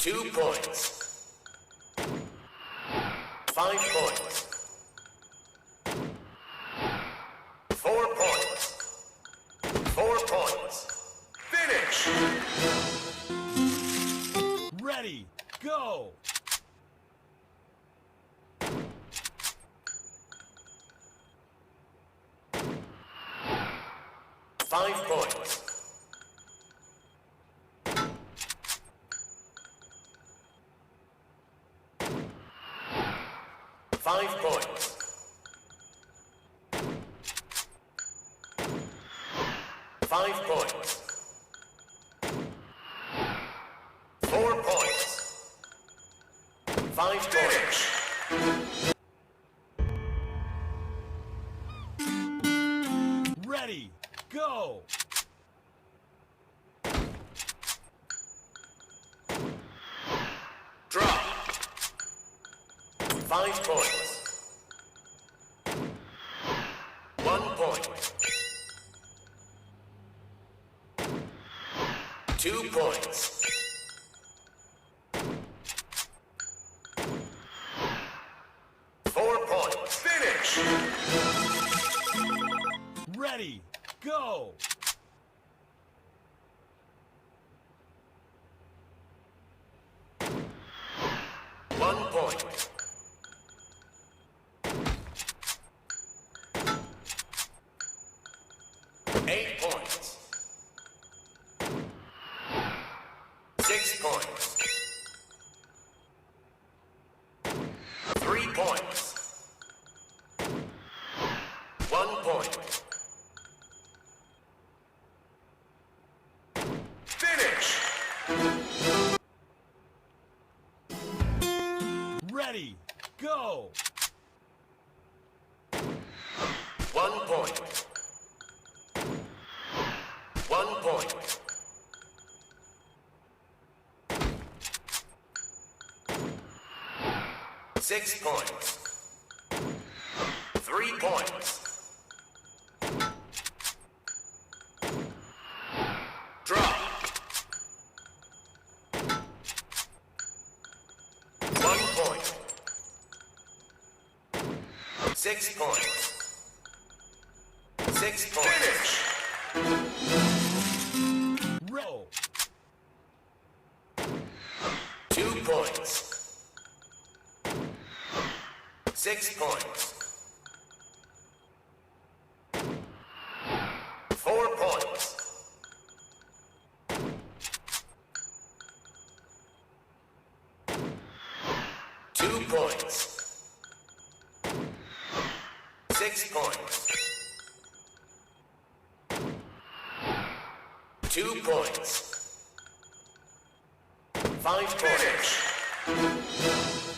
2 points. 5 points. 4 points. 4 points. Finish! Ready, go! 5 points. 5 points. 5 points. 4 points. 5 points. Ready, go! 5 points. 1 point. 2 points. 4 points. Finish! Ready, go! 1 point. 8 points. 6 points. 3 points. 1 point. Finish! Ready, go! 1 point. 1 point. 6 points. 3 points. Drop. 1 point. 6 points. 6 points. Finish! Roll! 2 points. 6 points. 4 points. 2 points. 6 points. 2 points. 5 points. Finish!